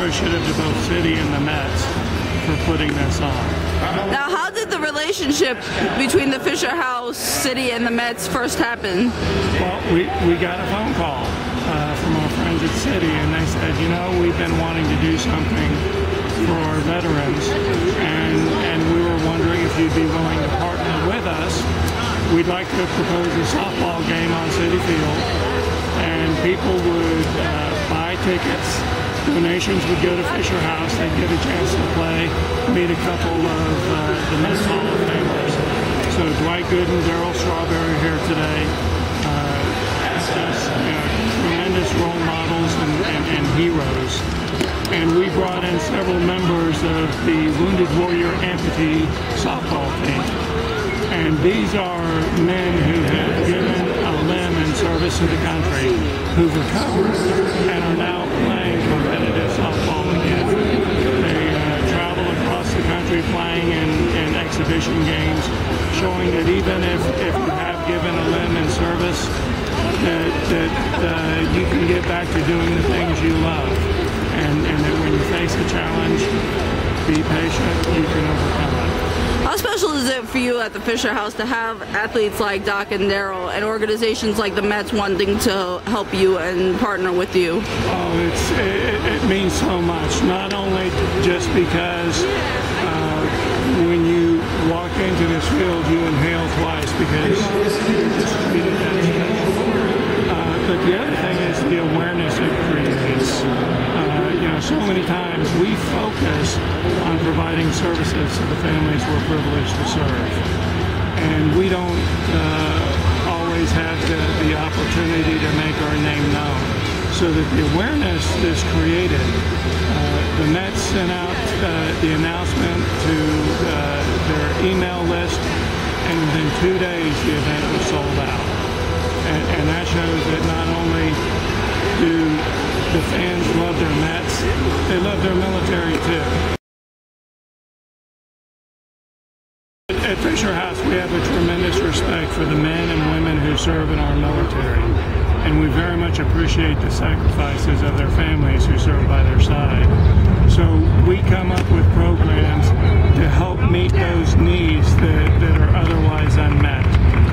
appreciative to both Citi and the Mets for putting this on. Now, how did the relationship between the Fisher House, Citi, and the Mets first happen? Well, we got a phone call from our friends at Citi, and they said, you know, we've been wanting to do something for our veterans, and we were wondering if you'd be willing to partner with us. We'd like to propose a softball game on Citi Field, and people would buy tickets. Donations would go to Fisher House. They'd get a chance to play, meet a couple of the Mets Hall of Famers. So Dwight, Gooden, Darryl here today. Tremendous role models and heroes. And we brought in several members of the Wounded Warrior Amputee softball team. And these are men who have given a limb in service to the country, who've recovered and are now playing competitive softball again. They travel across the country playing in exhibition games, showing that even if you have given a limb in service, that you can get back to doing the things you love. And that when you face a challenge, be patient, you can overcome it. How special is it for you at the Fisher House to have athletes like Doc and Darryl and organizations like the Mets wanting to help you and partner with you? Oh, it means so much. Not only just because when you walk into this field, you inhale twice because you're just treated as special. But the other thing is the awareness it creates. So many times we focus on providing services to the families we're privileged to serve. And we don't always have the opportunity to make our name known. So that the awareness is created. The Mets sent out the announcement to their email list, and within 2 days the event was sold out. And that shows that not only do the fans love their Mets, they love their military too. At Fisher House, we have a tremendous respect for the men and women who serve in our military, and we very much appreciate the sacrifices of their families who serve by their side. So we come up with programs to help meet those needs that are otherwise unmet.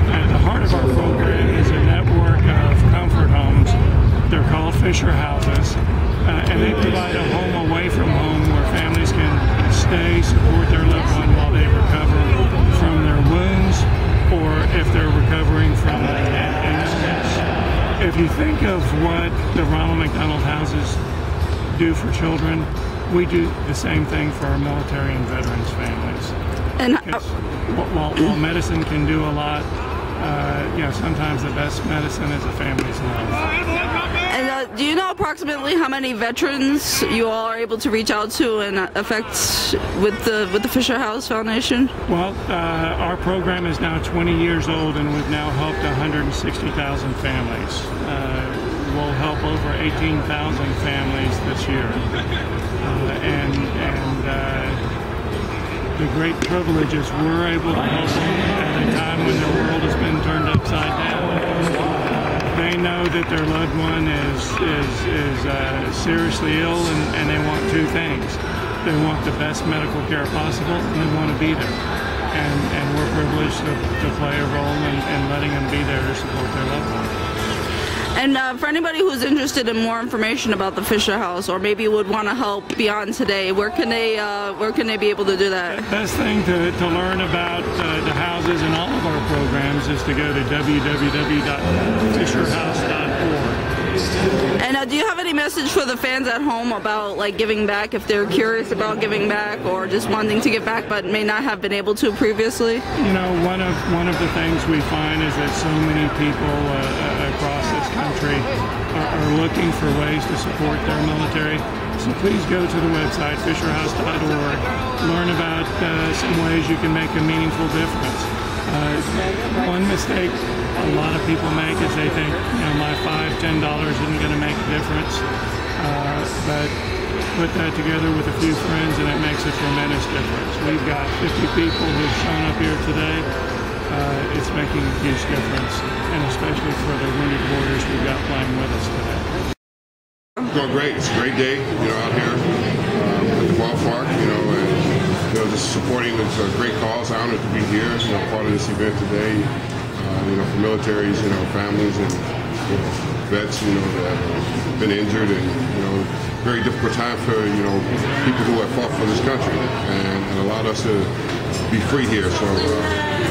At the heart of our program is a network of comfort homes. They're called Fisher Houses, and they provide a home away from home where families can stay, support their loved one while they recover from their wounds, or if they're recovering from an illness. If you think of what the Ronald McDonald Houses do for children, we do the same thing for our military and veterans families. And while medicine can do a lot, sometimes the best medicine is a family's love. And do you know approximately how many veterans you all are able to reach out to and affect with the Fisher House Foundation? Well, our program is now 20 years old, and we've now helped 160,000 families. We'll help over 18,000 families this year. The great privilege is we're able to help them at a time when their world has been turned upside down. They know that their loved one is seriously ill, and they want two things. They want the best medical care possible, and they want to be there. And we're privileged to play a role in letting them be there to support their loved one. And for anybody who's interested in more information about the Fisher House, or maybe would want to help beyond today, where can they be able to do that? The best thing to learn about the houses and all of our programs is to go to www.fisherhouse.org. And do you have any message for the fans at home about giving back, if they're curious about giving back or just wanting to give back but may not have been able to previously? You know, one of the things we find is that so many people across this country are looking for ways to support their military. So please go to the website, fisherhouse.org, learn about some ways you can make a meaningful difference. One mistake a lot of people make is they think, my $5, $10 isn't going to make a difference. But put that together with a few friends and it makes a tremendous difference. We've got 50 people who've shown up here today. It's making a huge difference, and especially for the wounded warriors we've got playing with us today. It's going great. It's a great day, out here. ballpark, and just supporting this great cause. I'm honored to be here, part of this event today. For militaries, families and vets, that have been injured, and very difficult time for people who have fought for this country and allowed us to be free here. So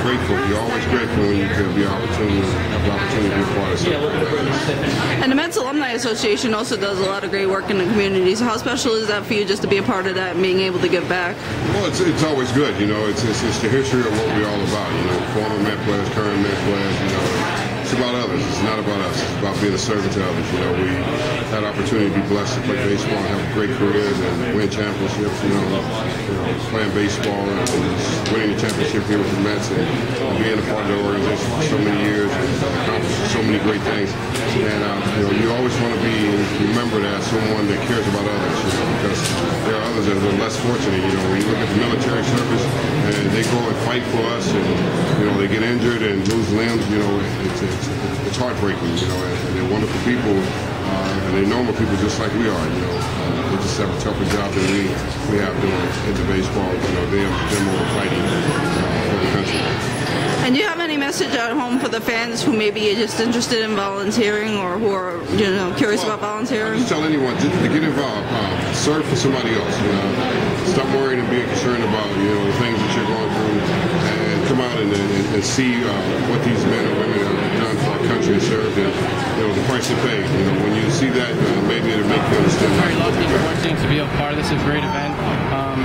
grateful. You're always grateful when you have the opportunity to be a part of something. And the Mets Alumni Association also does a lot of great work in the community. So how special is that for you just to be a part of that and being able to give back? Well, it's always good. It's the history of what we're all about. Former Met players, current Met players. It's about others. It's not about us. It's about being a servant to others. We had an opportunity to be blessed to play baseball and have great careers and win championships. Playing baseball and just winning the championship here with the Mets and being a part of the organization for so many years and accomplishing so many great things. And you always want to be remembered as someone that cares about others. Because there are others that are less fortunate. When you look at the military service and they go and fight for us, and they get injured and lose limbs. It's heartbreaking, and they're wonderful people, and they're normal people just like we are, They just have a tougher job than we have doing into baseball, them all fighting for the country. And do you have any message at home for the fans who maybe are just interested in volunteering or who are, curious about volunteering? I just tell anyone to get involved, serve for somebody else, Stop worrying and being concerned about, the things that you're going through, and come out and see what these men and women have done for our country and served, and the price they pay. When you see that, maybe it'll make you understand. Very lucky and fortunate to be a part of this. It's a great event.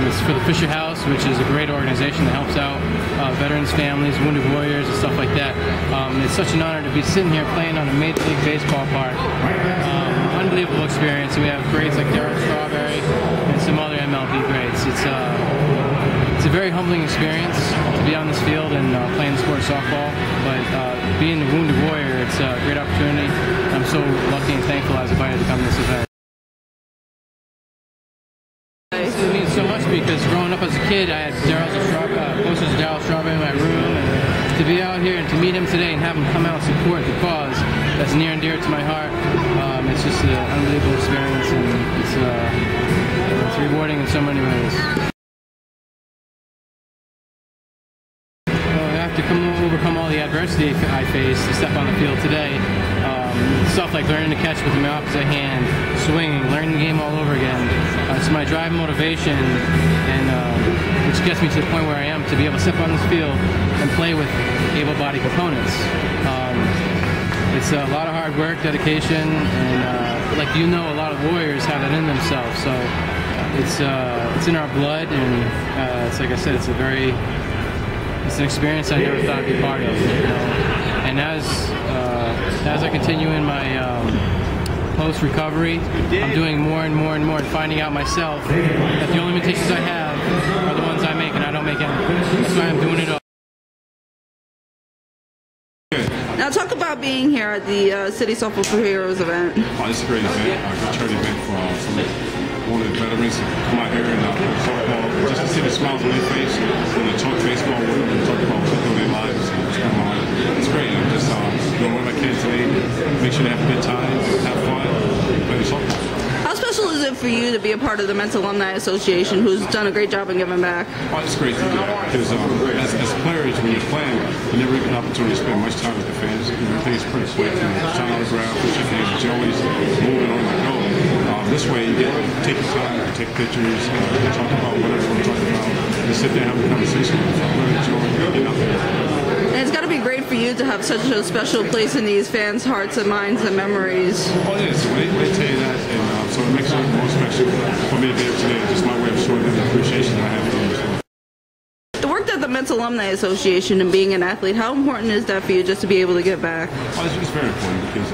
It's for the Fisher House, which is a great organization that helps out veterans, families, wounded warriors, and stuff like that. It's such an honor to be sitting here playing on a Major League Baseball park. Unbelievable experience. We have greats like Darryl and some other MLB greats. It's a very humbling experience to be on this field and playing the sport of softball. But being a wounded warrior, it's a great opportunity. I'm so lucky and thankful I was invited to come to this event. It means so much because growing up as a kid, I had posters of Darryl in my room, and to be out here and to meet him today and have him come out and support the cause that's near and dear to my heart, it's just an unbelievable experience, and it's rewarding in so many ways. I have to overcome all the adversity I faced to step on the field today. Stuff like learning to catch with my opposite hand, swinging, learning the game all over again. It's my drive and motivation, and which gets me to the point where I am to be able to step on this field and play with able-bodied components. It's a lot of hard work, dedication, and a lot of warriors have that in themselves. So it's in our blood, and it's like I said, it's an experience I never thought I'd be part of. And as I continue in my post-recovery, I'm doing more and more and more and finding out myself that the only limitations I have are the ones I make, and I don't make any. That's why I'm doing it all. Now talk about being here at the Citi Softball for Heroes event. Oh, it's a great event, a good charity event for some wounded veterans to come out here and softball, just to see the smiles on their face, talk baseball with them, and talk about what's going on in their lives and what's going on. It's great. I'm just doing what I can today, make sure they have a good time, have fun, play the softball. How special is it for you to be a part of the Mets Alumni Association, who's done a great job in giving back? Oh, it's great to do that because as players, when you're playing, you never get an opportunity to spend much time with the fans. Everything's pretty quick. Sign autographs, shake hands, but you're always moving on the go. This way, you get to take your time, take pictures, talk about whatever you want to talk about, and sit there and have a conversation with them. Really enjoy getting out there. And it's got to be great for you to have such a special place in these fans' hearts and minds and memories. Oh, yeah, so they tell you that, and so it makes it more special for me to be here today. Just my way of showing them the appreciation I have for them as well. The work at the Mets Alumni Association and being an athlete, how important is that for you just to be able to give back? Well, it's very important because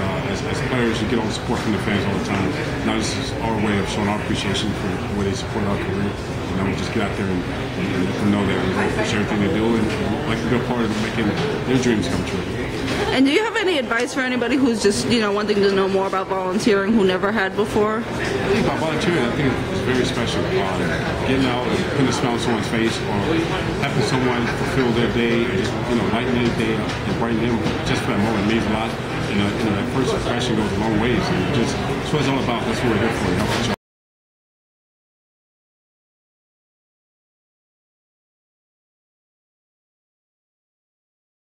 as players, you get all the support from the fans all the time. Now this is our way of showing our appreciation for the way they support our career. We just get out there and let them know that we appreciate everything they do and like to be a part of making their dreams come true. And do you have any advice for anybody who's just, wanting to know more about volunteering who never had before? I think about volunteering, I think it's very special. Getting out and putting a smile on someone's face or having someone fulfill their day and just, lighten their day up and brighten them just for that moment means a lot. That first impression goes a long ways. And that's what it's all about. That's what we're here for.